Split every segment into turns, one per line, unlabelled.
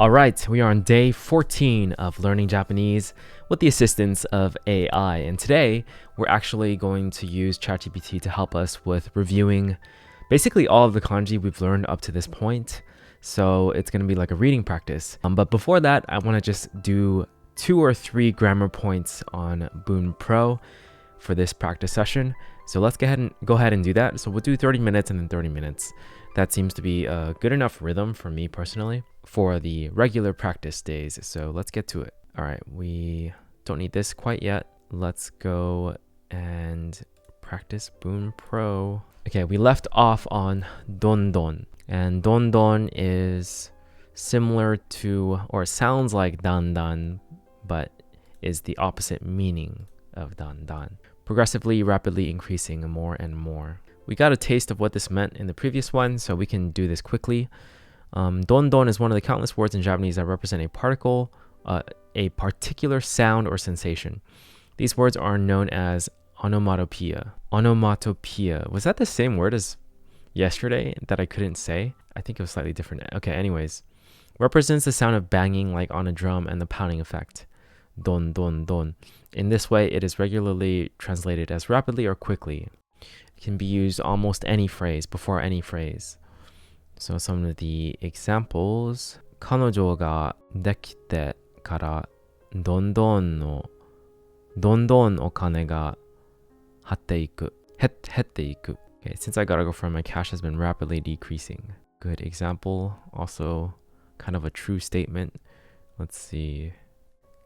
Alright, we are on day 14 of learning Japanese with the assistance of AI. And today, we're actually going to use ChatGPT to help us with reviewing basically all of the kanji we've learned up to this point. So it's going to be like a reading practice. But before that, I want to just do 2 or 3 grammar points on Boon Pro for this practice session. So let's go ahead and do that. So we'll do 30 minutes and then 30 minutes. That seems to be a good enough rhythm for me personally for the regular practice days. So let's get to it. All right, we don't need this quite yet. Let's go and practice Boon Pro. Okay, we left off on Dondon. And Dondon is similar to, or sounds like Dandan, but is the opposite meaning of Dandan. Progressively, rapidly increasing more and more. We got a taste of what this meant in the previous one, so we can do this quickly. Dondon is one of the countless words in Japanese that represent a particle, a particular sound or sensation. These words are known as onomatopoeia. Onomatopoeia. Was that the same word as yesterday that I couldn't say? I think it was slightly different. Okay, anyways. Represents the sound of banging like on a drum and the pounding effect. Don, don, don. In this way, it is regularly translated as rapidly or quickly. It can be used almost any phrase, before any phrase. So some of the examples. 彼女ができてからどんどんお金が減っていく。Okay, since I got a girlfriend, my cash has been rapidly decreasing. Good example. Also, kind of a true statement. Let's see.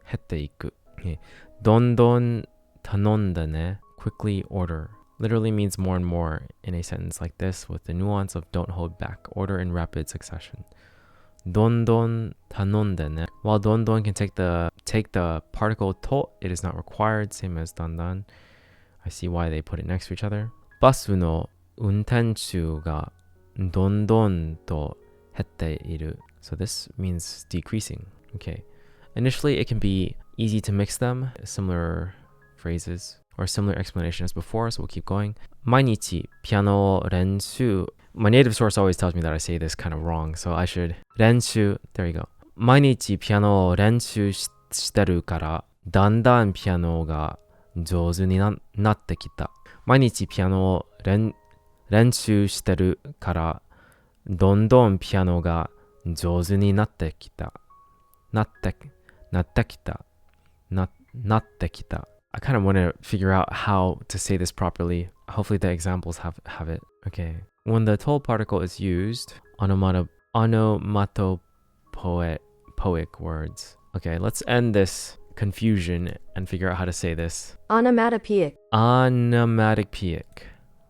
減っていく. Okay. どんどん頼んでね. Quickly order. Literally means more and more in a sentence like this with the nuance of don't hold back. Order in rapid succession. どんどん頼んでね. While どんどん can take the particle to, it is not required, same as だんだん. I see why they put it next to each other. バスの運転手がどんどんと減っている. So this means decreasing. Okay. Initially, it can be easy to mix them, similar phrases or similar explanation as before, so we'll keep going. 毎日ピアノ練習. My native source always tells me that I say this kind of wrong, so I should 練習. There you go. 毎日ピアノ練習してるからだんだんピアノが上手になってきた. 毎日ピアノ練習してるからどんどんピアノが上手になってきた. なってきた. I kind of want to figure out how to say this properly. Hopefully the examples have it. Okay. When the to particle is used, onomatopoeic words. Okay, let's end this confusion and figure out how to say this.
Onomatopoeic.
Onomatopoeic.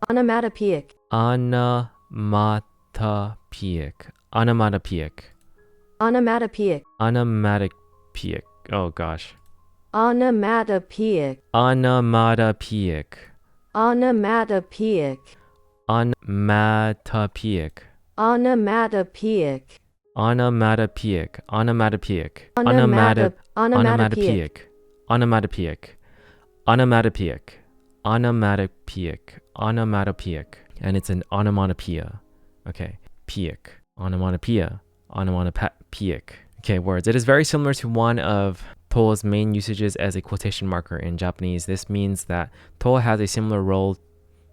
Onomatopoeic.
Onomatopoeic. Onomatopoeic.
Onomatopoeic.
Onomatopoeic. Oh gosh.
Onomatopoeic.
Onomatopoeic.
Onomatopoeic.
Onomatopoeic.
Onomatopoeic.
Onomatopoeic. Onomatopoeic.
Onomatopoeic.
Onomatopoeic. Onomatopoeic. Onomatopoeic. Onomatopoeic. And it's an onomatopoeia. Okay. Poeic. Onomatopoeia. Onomatopoeic. Okay, words. It is very similar to one of to's main usages as a quotation marker in Japanese. This means that to has a similar role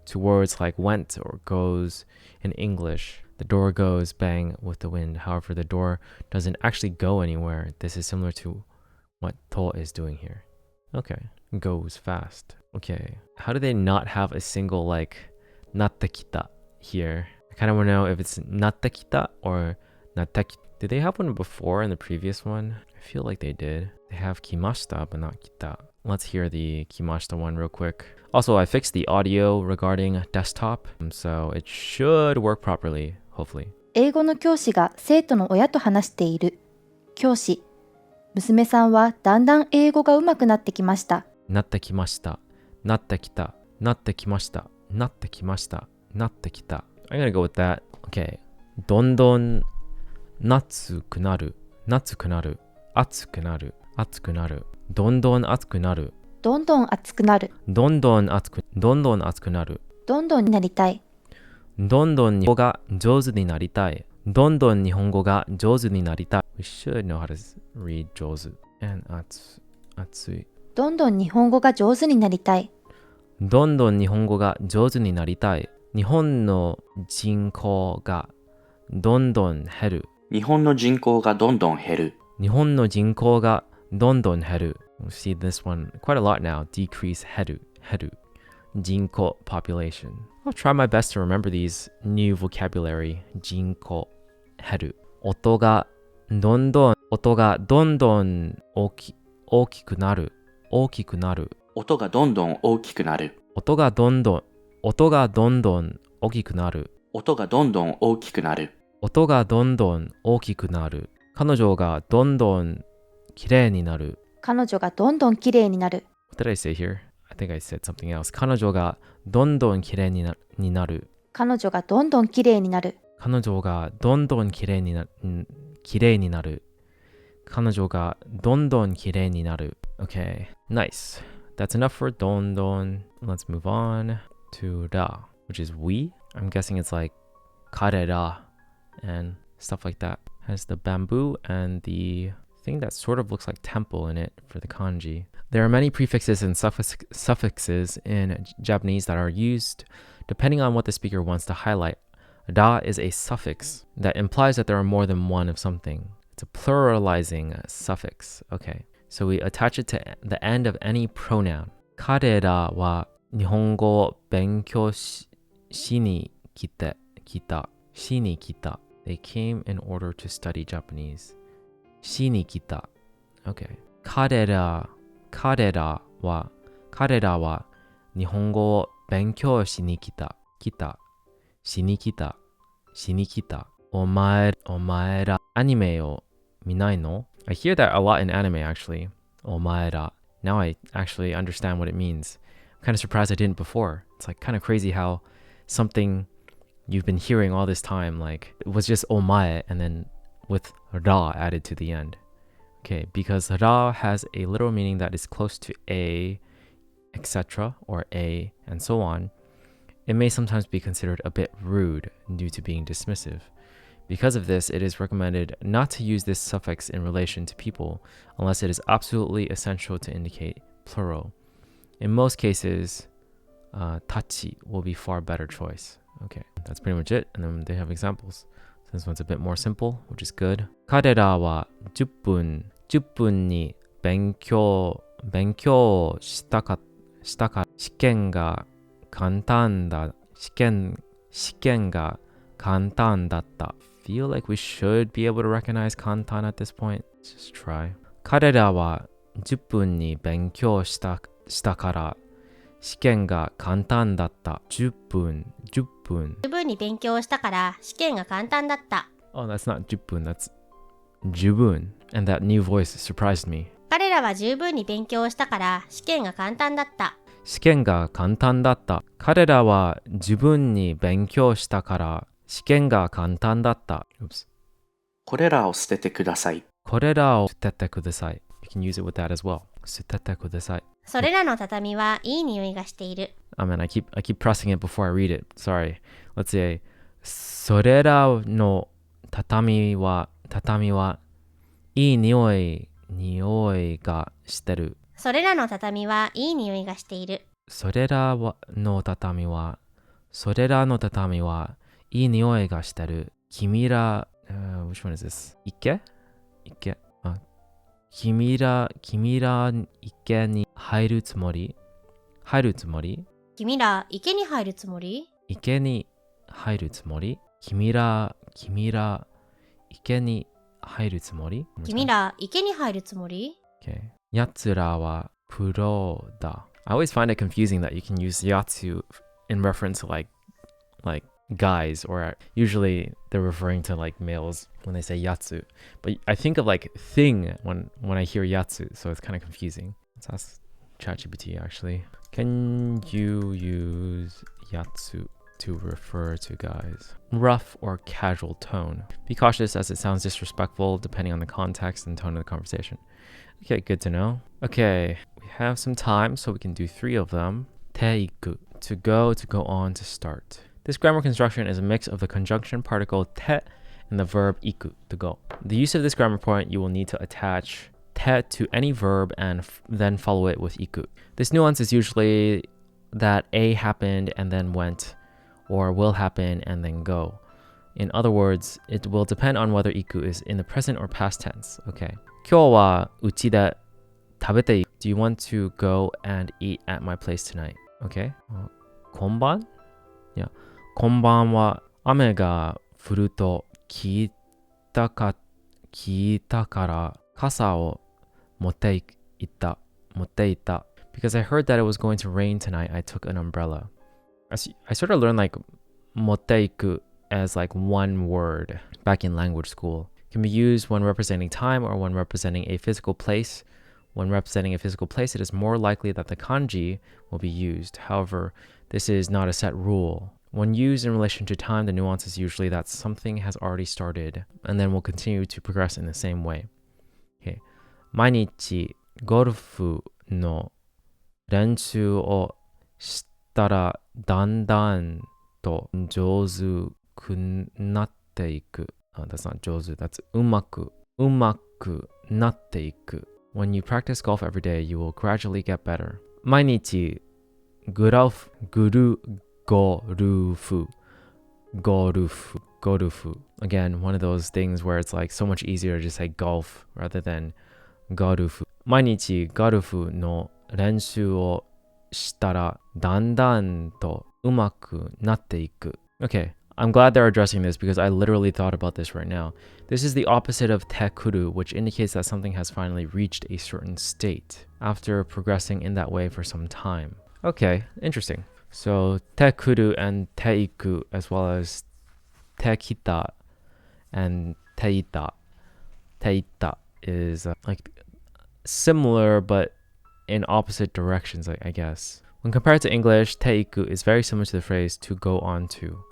to words like went or goes in English. The door goes bang with the wind. However, the door doesn't actually go anywhere. This is similar to what to is doing here. Okay. Goes fast. Okay. How do they not have a single like nattekita here? I kind of want to know if it's nattekita or nattekita. Did they have one before in the previous one? I feel like they did. They have kimashita, but not kita. Let's hear the kimashita one real quick. Also, I fixed the audio regarding desktop, so it should work properly, hopefully.
英語の教師が生徒の親と話している。教師。娘さんはだんだん英語が上手くなってきました。
なってきました。なってきた。なってきました。なってきました。なってきた。I'm gonna go with that. Okay. どんどん夏くなる。夏くなる。暑くなる。暑くなる。どんどん暑くなる。
どんどん暑くなる。
どんどん暑くなる。
どんどんになりたい。
どんどん日本語が上手になりたい。どんどん日本語が上手になりたい。We should know how to read 上手 and 熱い。
どんどん日本語が上手になりたい。
どんどん日本語が上手になりたい。日本の人口がどんどん減る。
日本の人口がどんどん減る。
日本の人口がどんどん減る。We'll see this one quite a lot now. Decrease 減る。人口 population. I'll try my best to remember these new vocabulary. 人口減る。音がどんどん大きくなる。大きくなる。
音がどんどん大きくなる。
音がどんどん大きくなる。
音がどんどん大きくなる。
音がどんどん大きくなる。彼女がどんどんきれいになる。
彼女がどんどんきれいになる。
What did I say here? I think I said something else. 彼女がどんどんきれいになる。
彼女がどんどんきれいになる。
彼女がどんどんきれいになる。彼女がどんどんきれいになる。Okay, nice. That's enough for Dondon. Let's move on to ra, which is we. I'm guessing it's like karera and stuff like that. Has the bamboo and the thing that sort of looks like temple in it for the kanji. There are many prefixes and suffixes in Japanese that are used depending on what the speaker wants to highlight. Ra is a suffix that implies that there are more than one of something. It's a pluralizing suffix. Okay, so we attach it to the end of any pronoun. 彼らは日本語を勉強しに来た。They came in order to study Japanese. しに来た。Okay. 彼らは日本語を勉強しに来た。しに来た。お前らアニメを見ないの? I hear that a lot in anime actually. お前ら. Now I actually understand what it means. I'm kind of surprised I didn't before. It's like kind of crazy how something you've been hearing all this time like it was just omae and then with ra added to the end. Okay, because ra has a literal meaning that is close to a, etc., or a, and so on. It may sometimes be considered a bit rude due to being dismissive. Because of this, it is recommended not to use this suffix in relation to people unless it is absolutely essential to indicate plural. In most cases, tachi will be far better choice. Okay, that's pretty much it. And then they have examples. So this one's a bit more simple, which is good. 彼らは10分に勉強したから試験が簡単だった。Feel like we should be able to recognize 簡単 at this point. Let's just try. 彼らは10分に勉強したから試験が簡単だった。10分
に勉強したから試験が簡単だった。
Oh, that's not 10分, that's 10分. And that new voice surprised me.
彼らは十分に勉強したから試験が簡単だった。
試験が簡単だった。彼らは十分に勉強したから試験が簡単だった。Oops.
これらを捨ててください。
これらを捨ててください。You can use it with that as well. 捨ててください。
それらの畳はいい匂いがしている。
I mean, I keep pressing it before I read it. Sorry. Let's say それらの畳はいい匂いがしてる。
それらの畳はいい匂いがしている。
それらの畳はいい匂いがしてる。君ら、which one is this? 池君ら池に入るつもり
君ら池に入るつもり
池に入るつもり君ら池に入るつもり
君ら池に入るつもり
Okay. やつらはプロだ。I always find it confusing that you can use Yatsu in reference to like guys, or usually they're referring to like males when they say Yatsu. But I think of like thing when I hear Yatsu, so it's kind of confusing. Let's ask ChatGPT actually. Can you use Yatsu to refer to guys? Rough or casual tone. Be cautious as it sounds disrespectful depending on the context and tone of the conversation. Okay, good to know. Okay, we have some time so we can do 3 of them. Te-iku, to go on, to start. This grammar construction is a mix of the conjunction particle te and the verb iku, to go. The use of this grammar point, you will need to attach te to any verb and then follow it with iku. This nuance is usually that a happened and then went, or will happen and then go. In other words, it will depend on whether iku is in the present or past tense. Okay. 今日はうちで食べていく. Do you want to go and eat at my place tonight? Okay. こんばん? Yeah. こんばんは雨が降ると聞いたから傘を持っていった. Because I heard that it was going to rain tonight, I took an umbrella. I sort of learned like 持っていく as like one word back in language school. It can be used when representing time or when representing a physical place. When representing a physical place, it is more likely that the kanji will be used. However, this is not a set rule. When used in relation to time, the nuance is usually that something has already started and then will continue to progress in the same way. Okay. 毎日ゴルフの練習をしたらだんだんと上手くなっていく. That's not 上手, that's うまくなっていく. When you practice golf every day, you will gradually get better. 毎日ゴルフ. Again, one of those things where it's like so much easier to just say golf rather than ゴルフ. 毎日ゴルフの練習をしたらだんだんとうまくなっていく. Okay, I'm glad they're addressing this because I literally thought about this right now. This is the opposite of Te-kuru, which indicates that something has finally reached a certain state after progressing in that way for some time. Okay, interesting. So Te-kuru and Te-iku, as well as Te-kita and Te-ita. Te-ita is like similar but in opposite directions, I guess. When compared to English, Te-iku is very similar to the phrase to go on to.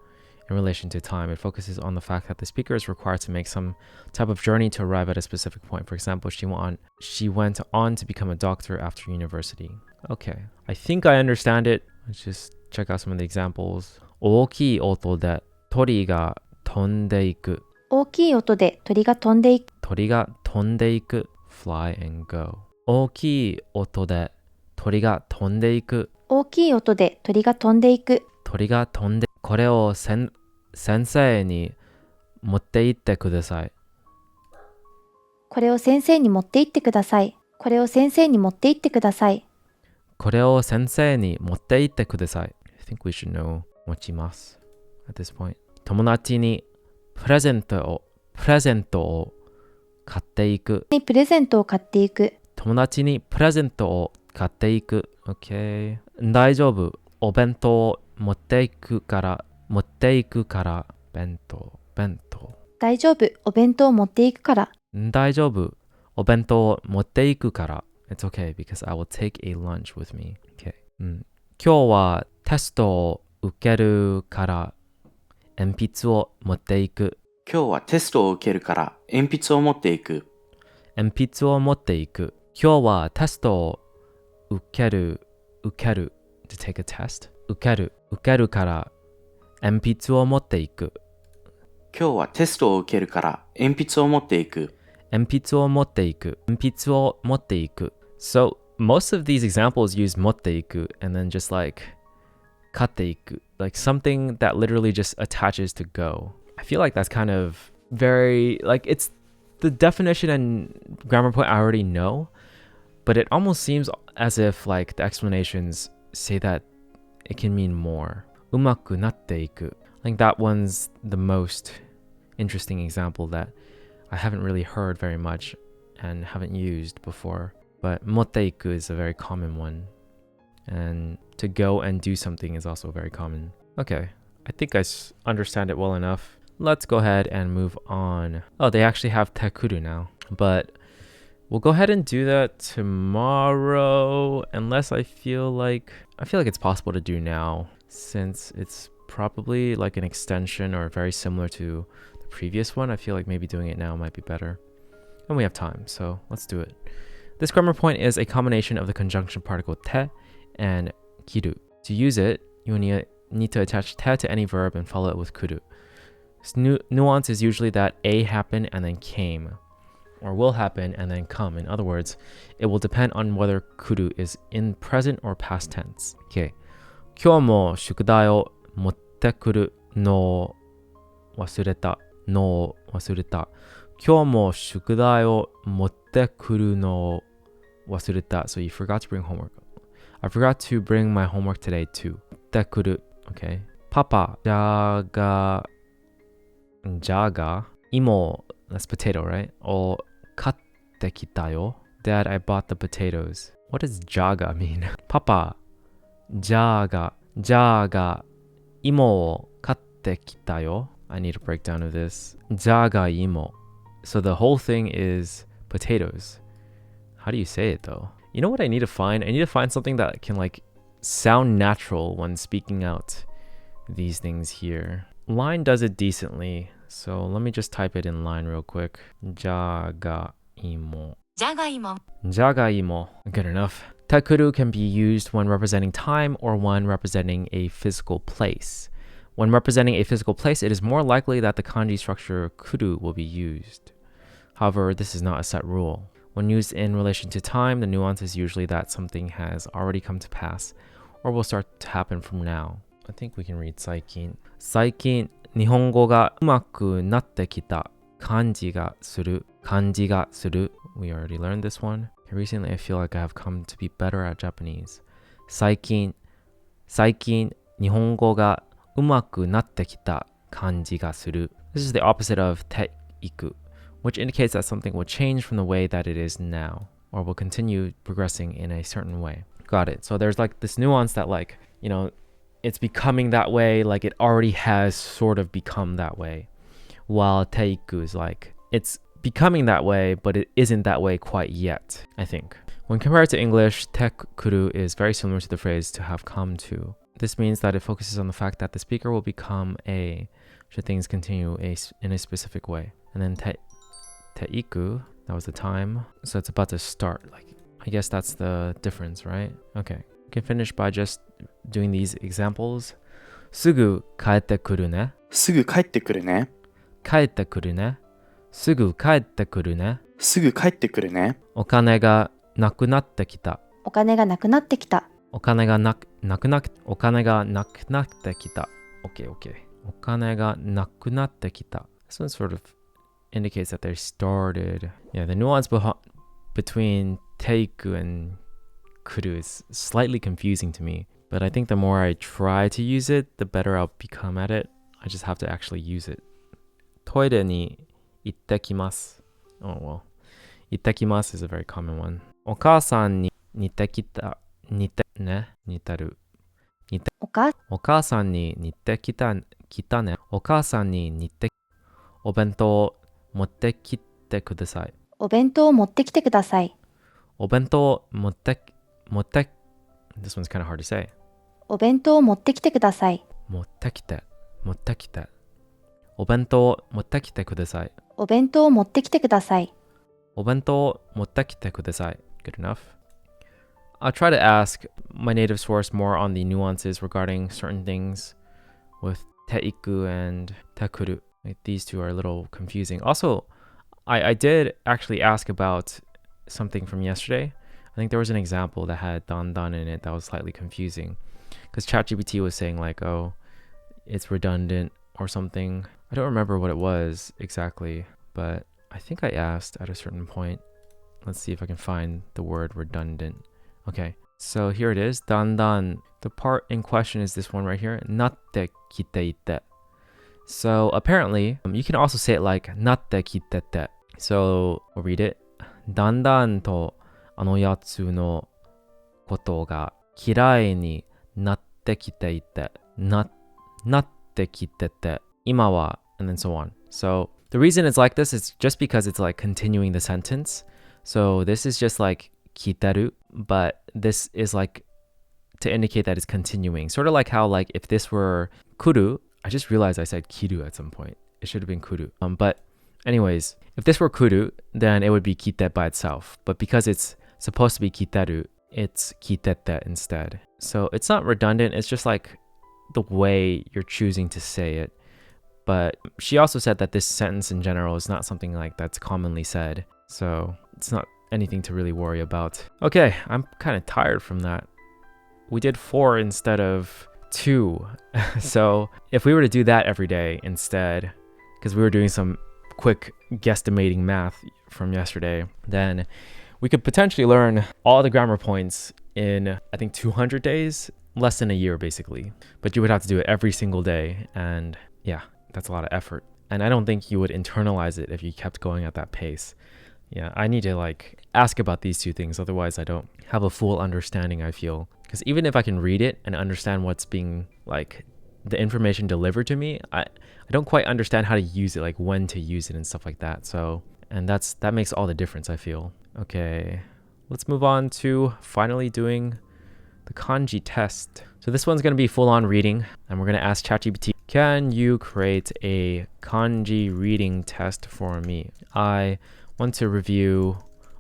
In relation to time, it focuses on the fact that the speaker is required to make some type of journey to arrive at a specific point. For example, she went on to become a doctor after university. Okay, I think I understand it. Let's just check out some of the examples. 大きい音で鳥が飛んでいく.
大きい音で鳥が飛んでいく.
鳥が飛んでいく. Fly and go. 大きい音で鳥が飛んでいく. 大きい音で鳥が飛んでいく. 鳥が飛んで、これを先生に持って行ってください. これを先生に持って行ってください. これを先生に持って行ってください. これを先生に持って行ってください. I think we should know 持ちます at this point. 友達にプレゼントを買っていく. プレゼントを買っていく. 友達にプレゼントを買っていく. Okay. 大丈夫。お弁当を持っていくから。弁当。大丈夫。お弁当を持っていくから。大丈夫。お弁当を持っていくから。It's okay because I will take a lunch with me. Okay. 今日はテストを受けるから鉛筆を持っていく.
今日はテストを受けるから鉛筆を持っていく.
鉛筆を持っていく. 今日はテストを受ける to take a test. 受けるから鉛筆を持っていく.
今日はテストを受けるから鉛筆を持っていく.
鉛筆を持っていく. 鉛筆を持っていく. So most of these examples use 持っていく and then just like 買っていく, like something that literally just attaches to go. I feel like that's kind of very, like it's the definition and grammar point I already know, but it almost seems as if like the explanations say that it can mean more. うまくなっていく. I think that one's the most interesting example that I haven't really heard very much and haven't used before. But 持っていく is a very common one. And to go and do something is also very common. Okay, I think I understand it well enough. Let's go ahead and move on. Oh, they actually have Te-kuru now. But we'll go ahead and do that tomorrow, unless I feel like it's possible to do now, since it's probably like an extension or very similar to the previous one. I feel like maybe doing it now might be better. And we have time, so let's do it. This grammar point is a combination of the conjunction particle te and kiru. To use it, you need to attach te to any verb and follow it with kuru. Nuance is usually that A happened and then came, or will happen and then come. In other words, it will depend on whether kuru is in present or past tense. Okay. 今日も宿題を持ってくるのを忘れた。今日も宿題を持ってくるのを忘れた. So you forgot to bring homework. I forgot to bring my homework today too. 持ってくる. Okay. パパ、じゃが、芋, that's potato, right? を買ってきたよ. Dad, I bought the potatoes. What does jaga mean? パパ、じゃが、芋を買ってきたよ. I need a breakdown of this. じゃがいも. So the whole thing is potatoes. How do you say it though? You know what I need to find? I need to find something that can like sound natural when speaking out these things here. Line does it decently. So let me just type it in line real quick. じゃがいも. Good enough. Te-kuru can be used when representing time or when representing a physical place. When representing a physical place, it is more likely that the kanji structure kuru will be used. However, this is not a set rule. When used in relation to time, the nuance is usually that something has already come to pass or will start to happen from now. I think we can read 最近. 最近、日本語が上手くなってきた感じがする. We already learned this one. Recently, I feel like I have come to be better at Japanese. 最近、日本語が上手くなってきた感じがする. This is the opposite of Te-iku, which indicates that something will change from the way that it is now, or will continue progressing in a certain way. Got it. So there's like this nuance that like, you know, it's becoming that way, like it already has sort of become that way. While Te-iku is like, it's becoming that way, but it isn't that way quite yet, I think. When compared to English, Te-kuru is very similar to the phrase to have come to. This means that it focuses on the fact that the speaker will become a should things continue in a specific way. And then Te-iku, that was the time. So it's about to start. Like, I guess that's the difference, right? Okay. You can finish by just doing these examples. すぐ帰ってくるね.
すぐ帰ってくるね。
帰ってくるね. すぐ帰ってくるね.
すぐ帰ってくるね。
お金がなくなってきた.
お金がなくなってきた。
お金がなくなってきた. Okay. お金がなくなってきた. This one sort of indicates that they started. Yeah, the nuance between Te-iku and kuru is slightly confusing to me. But I think the more I try to use it, the better I'll become at it. I just have to actually use it. トイレに行ってきます. Oh, well. 行ってきます is a very common one. お母さんに似てきた. 似てる. お母さんに似てきたね. お母さんに似てお弁当持ってきてください.
お弁当を持ってきてください.
お弁当持って This one's kind of hard to say.
お弁当を持ってきてください.
持ってきて. お弁当持ってきてください.
お弁当を持ってきてください.
お弁当持ってきてください. Good enough. I'll try to ask my native source more on the nuances regarding certain things with Te-iku and Te-kuru. Like, these two are a little confusing. Also, I did actually ask about something from yesterday. I think there was an example that had Dondon in it that was slightly confusing. Because ChatGPT was saying like, oh, it's redundant or something. I don't remember what it was exactly, but I think I asked at a certain point. Let's see if I can find the word redundant. Okay, so here it is. Dondon. The part in question is this one right here. Natte kiteite. So apparently, you can also say it like natte kitete. So we'll read it. だんだんとあのやつのことが嫌いになってきていて、なってきてて、今は, and then so on. So the reason it's like this is just because it's like continuing the sentence. So this is just like kiteru, but this is like to indicate that it's continuing. Sort of like how like if this were kuru, I just realized I said kiru at some point. It should have been kuru. But anyways, if this were kuru, then it would be kite by itself. But because it's supposed to be kiteru, it's kitete instead. So it's not redundant. It's just like the way you're choosing to say it. But she also said that this sentence in general is not something like that's commonly said. So it's not anything to really worry about. Okay, I'm kind of tired from that. We did 4 instead of 2. So if we were to do that every day instead, because we were doing some quick guesstimating math from yesterday, then we could potentially learn all the grammar points in, I think, 200 days, less than a year basically. But you would have to do it every single day, and yeah, that's a lot of effort. And I don't think you would internalize it if you kept going at that pace. Yeah, I need to like ask about these 2 things, otherwise I don't have a full understanding, I feel. Because even if I can read it and understand what's being, like, the information delivered to me, I don't quite understand how to use it, like when to use it and stuff like that. So, and that makes all the difference, I feel. Okay, let's move on to finally doing the kanji test. So this one's going to be full-on reading, and we're going to ask ChatGPT, can you create a kanji reading test for me? I want to review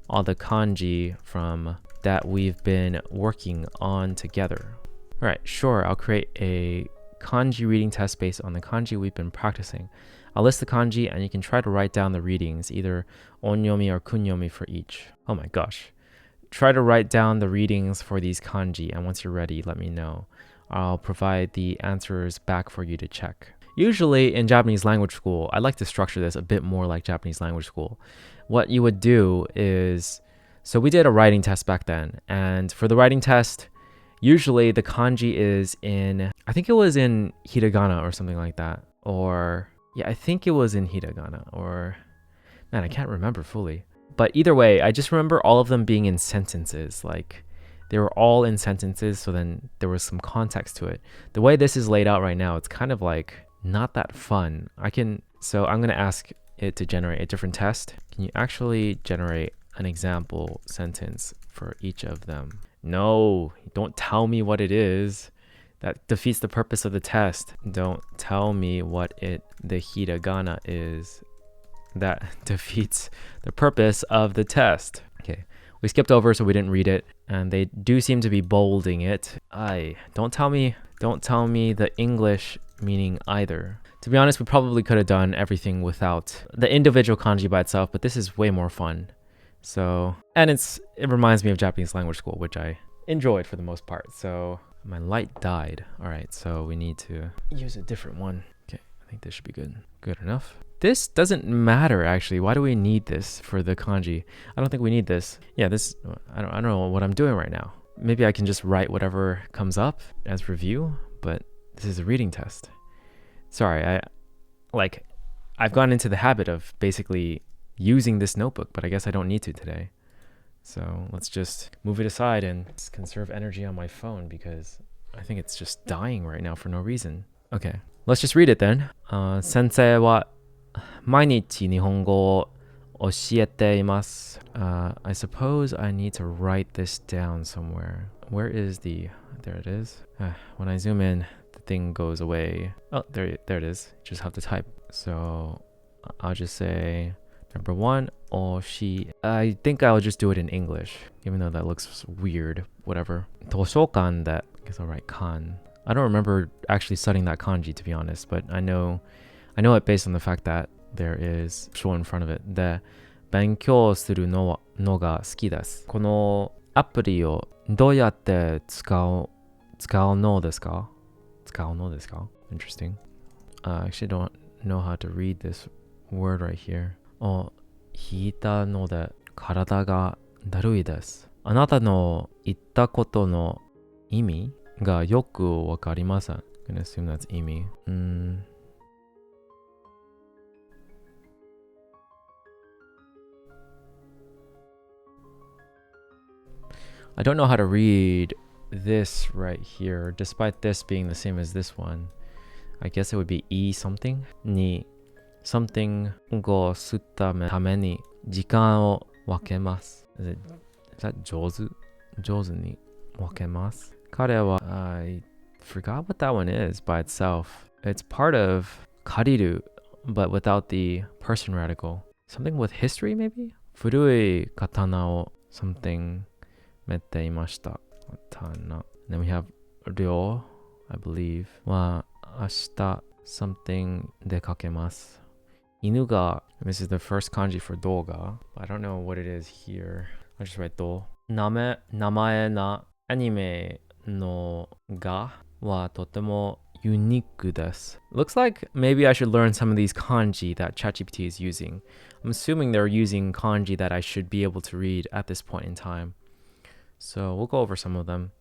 all the kanji from that we've been working on together. All right, sure, I'll create a kanji reading test based on the kanji we've been practicing. I'll list the kanji and you can try to write down the readings, either onyomi or kunyomi for each. Oh my gosh. Try to write down the readings for these kanji, and once you're ready, let me know. I'll provide the answers back for you to check. Usually in Japanese language school, I like to structure this a bit more like Japanese language school. What you would do is, so we did a writing test back then, and for the writing test, usually the kanji is in, I think it was in hiragana or something like that. Or, yeah, I think it was in hiragana, or, man, I can't remember fully. But either way, I just remember all of them being in sentences. Like, they were all in sentences, so then there was some context to it. The way this is laid out right now, it's kind of like not that fun. So I'm going to ask it to generate a different test. Can you actually generate an example sentence for each of them? No, don't tell me what it is. That defeats the purpose of the test. Don't tell me what the hiragana is. That defeats the purpose of the test. Okay, we skipped over, so we didn't read it, and they do seem to be bolding it. Don't tell me the English meaning either. To be honest, we probably could have done everything without the individual kanji by itself, but this is way more fun. So, and it reminds me of Japanese language school, which I enjoyed for the most part. So my light died. All right, so we need to use a different one. Okay, I think this should be good. Good enough. This doesn't matter, actually. Why do we need this for the kanji? I don't think we need this. Yeah, I don't know what I'm doing right now. Maybe I can just write whatever comes up as review, but this is a reading test. Sorry, I've gotten into the habit of basically using this notebook, but I guess I don't need to today. So let's just move it aside and conserve energy on my phone, because I think it's just dying right now for no reason. Okay, let's just read it then. Sensei wa 毎日日本語を教えています。I suppose I need to write this down somewhere. Where is there it is. When I zoom in, the thing goes away. Oh, there it is. Just have to type. So I'll just say number 1, I think I'll just do it in English, even though that looks weird. Whatever. 図書館で I guess I'll write kan. I don't remember actually studying that kanji, to be honest, but I know it based on the fact that there is show in front of it. で、勉強するのが好きです。このアプリをどうやって使うのですか? Interesting. I actually don't know how to read this word right here. 引いたので体がだるいです。あなたの言ったことの意味がよくわかりません。I'm gonna assume that's 意味。I don't know how to read this right here, despite this being the same as this one. I guess it would be E something. に something をするために時間を分けます。Is that 上手に分けます。彼は I forgot what that one is by itself. It's part of 借りる, but without the person radical. Something with history, maybe? 古い刀を something めていました。刀. Then we have 量, I believe. は明日 something de kakemasu. Inuga, this is the first kanji for doga. I don't know what it is here. I'll just write do. Namae na anime no ga wa totemo unique desu. Looks like maybe I should learn some of these kanji that ChatGPT is using. I'm assuming they're using kanji that I should be able to read at this point in time. So we'll go over some of them.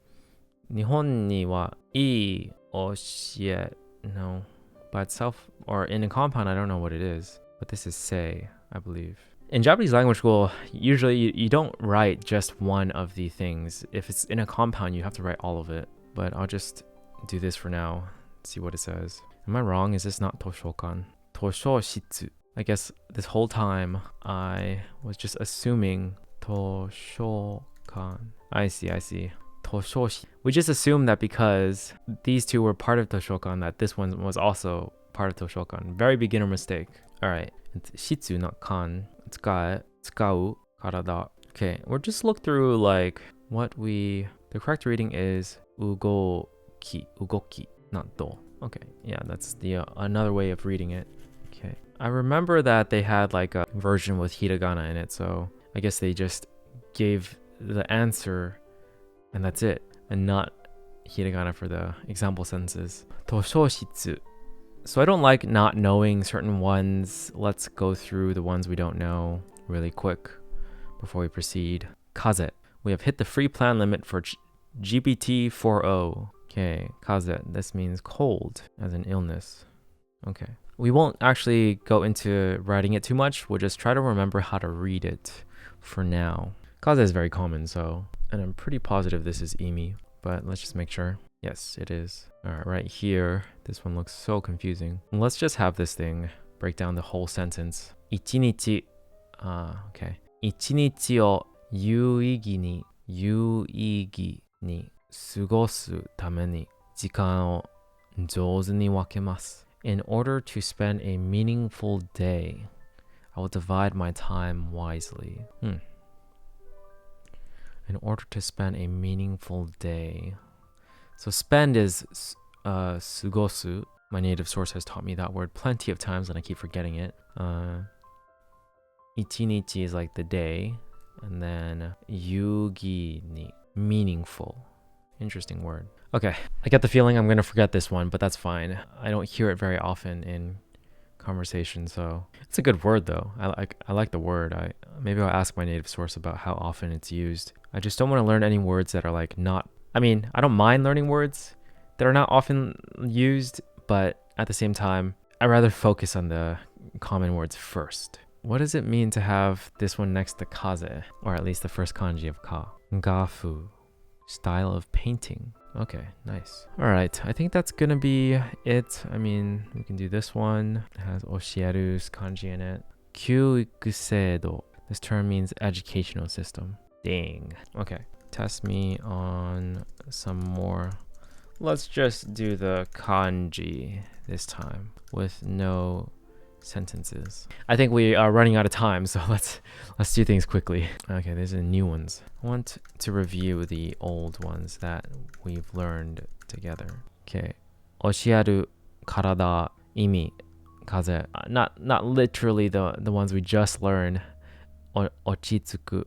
Nihon ni wa ii oshie. No. By itself, or in a compound, I don't know what it is. But this is sei, I believe. In Japanese language school, usually you don't write just one of the things. If it's in a compound, you have to write all of it. But I'll just do this for now. See what it says. Am I wrong? Is this not toshokan? Toshoshitsu. I guess this whole time I was just assuming toshokan. I see. Toshoshi. We just assumed that because these two were part of toshokan, that this one was also part of toshokan. Very beginner mistake. Alright. It's shitsu, not kan. Tsukau, karada. Okay, we'll just look through like what the correct reading is ugoki, not do. Okay, yeah, that's the another way of reading it. Okay, I remember that they had like a version with hiragana in it, so I guess they just gave the answer and that's it, and not hiragana for the example sentences. Toshoshitsu. So I don't like not knowing certain ones. Let's go through the ones we don't know really quick before we proceed. Kaze. We have hit the free plan limit for GPT 4.0. Okay, kaze. This means cold, as an illness. Okay. We won't actually go into writing it too much. We'll just try to remember how to read it for now. Kaze is very common, so... And I'm pretty positive this is imi, but let's just make sure. Yes, it is. Alright, right here. This one looks so confusing. Let's just have this thing break down the whole sentence. Ichinichi. Okay. Ichinichi o yuigi ni sugosu tame ni jikan o jouzu ni wakemasu. In order to spend a meaningful day, I will divide my time wisely. In order to spend a meaningful day. So spend is sugosu. My native source has taught me that word plenty of times and I keep forgetting it. Ichinichi is like the day. And then yugi ni, meaningful. Interesting word. Okay, I get the feeling I'm going to forget this one, but that's fine. I don't hear it very often in conversation, so it's a good word though. I like the word. Maybe I'll ask my native source about how often it's used. I just don't want to learn any words that are like not... I mean, I don't mind learning words that are not often used, but at the same time, I'd rather focus on the common words first. What does it mean to have this one next to kaze, or at least the first kanji of ka? Gafu, style of painting. Okay, nice. All right, I think that's gonna be it. I mean, we can do this one. It has oshieru's kanji in it. Kyuikuseido. This term means educational system. Dang. Okay, test me on some more. Let's just do the kanji this time with no sentences. I think we are running out of time, so let's do things quickly. Okay, these are the new ones. I want to review the old ones that we've learned together. Okay, oshiaru karada imi kaze. Not literally the ones we just learned. Ochitsuku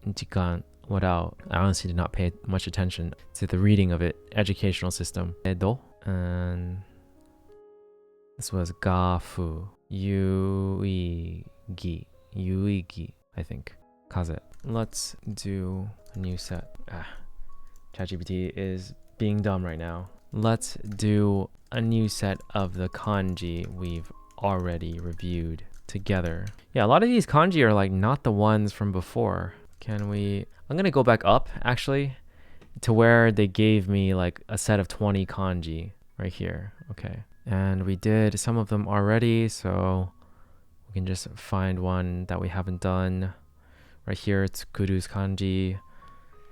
jikan wadao. I honestly did not pay much attention to the reading of it. Educational system. Edo. And this was gafu. Yuigi, I think. Kaze. Let's do a new set. ChatGPT is being dumb right now. Let's do a new set of the kanji we've already reviewed together. Yeah, a lot of these kanji are like not the ones from before. I'm gonna go back up actually to where they gave me like a set of 20 kanji right here. Okay. And we did some of them already, so we can just find one that we haven't done. Right here, it's Kuru's kanji,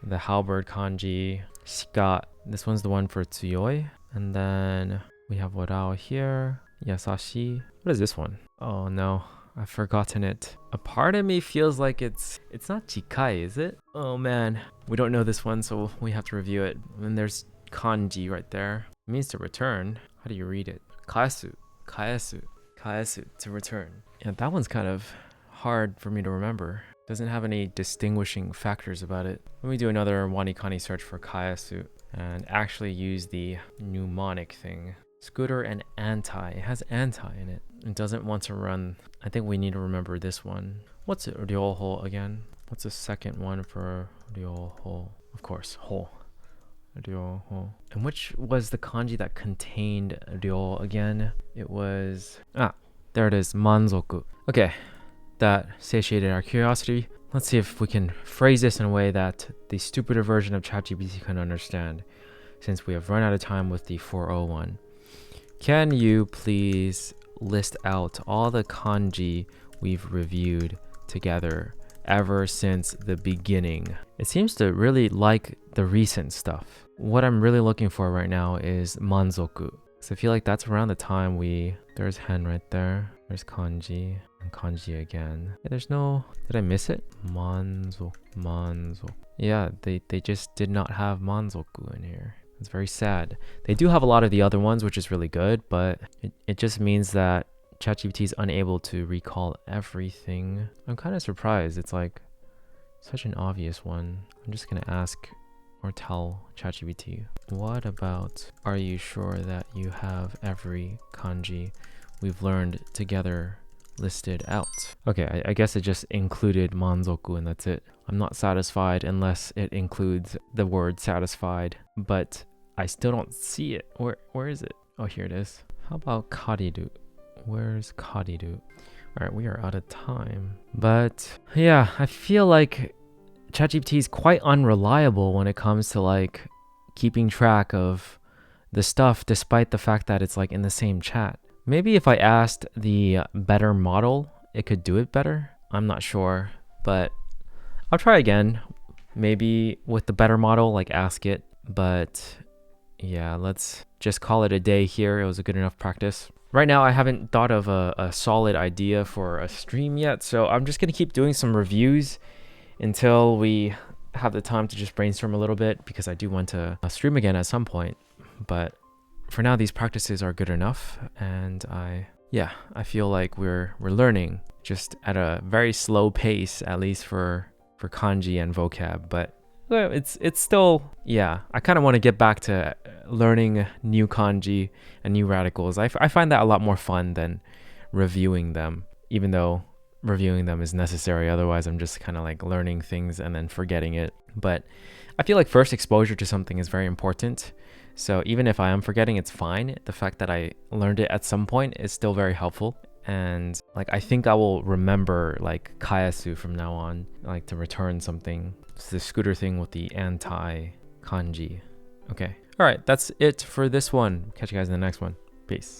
the halberd kanji, shika. This one's the one for tsuyoi. And then we have warao here, yasashi. What is this one? Oh no, I've forgotten it. A part of me feels like it's not chikai, is it? Oh man, we don't know this one, so we have to review it. And there's kanji right there. It means to return. How do you read it? kaesu, kaesu, kaesu, to return. Yeah, that one's kind of hard for me to remember. Doesn't have any distinguishing factors about it. Let me do another Wanikani search for kaesu and actually use the mnemonic thing. Scooter and anti. It has anti in it. It doesn't want to run. I think we need to remember this one. What's it, ryoho again? What's the second one for ryoho? Of course, ho. Ryoho. And which was the kanji that contained ryo again? It was... there it is. Manzoku. Okay. That satiated our curiosity. Let's see if we can phrase this in a way that the stupider version of ChatGPT can understand, since we have run out of time with the 401. Can you please list out all the kanji we've reviewed together ever since the beginning? It seems to really like the recent stuff. What I'm really looking for right now is manzoku. So I feel like that's around the time there's hen right there. There's kanji and kanji again. Yeah, there's no, did I miss it? Manzo. Yeah, they just did not have manzoku in here. It's very sad. They do have a lot of the other ones, which is really good, but it just means that ChatGPT is unable to recall everything. I'm kind of surprised. It's like such an obvious one. I'm just gonna ask or tell ChatGPT, what about, are you sure that you have every kanji we've learned together listed out? Okay, I guess it just included manzoku and that's it. I'm not satisfied unless it includes the word satisfied, but I still don't see it. Where is it? Oh, here it is. How about kariru? Where's kariru? All right, we are out of time. But yeah, I feel like ChatGPT is quite unreliable when it comes to like keeping track of the stuff, despite the fact that it's like in the same chat. Maybe if I asked the better model, it could do it better. I'm not sure, but I'll try again. Maybe with the better model, like ask it. But yeah, let's just call it a day here. It was a good enough practice. Right now, I haven't thought of a solid idea for a stream yet, so I'm just gonna keep doing some reviews until we have the time to just brainstorm a little bit, because I do want to stream again at some point. But for now, these practices are good enough, and I feel like we're learning just at a very slow pace, at least for kanji and vocab. But well, it's still, yeah, I kind of want to get back to learning new kanji and new radicals. I find that a lot more fun than reviewing them, even though reviewing them is necessary. Otherwise, I'm just kind of like learning things and then forgetting it. But I feel like first exposure to something is very important. So even if I am forgetting, it's fine. The fact that I learned it at some point is still very helpful. And like, I think I will remember like kaesu from now on, like to return something. It's the scooter thing with the anti kanji. Okay. All right. That's it for this one. Catch you guys in the next one. Peace.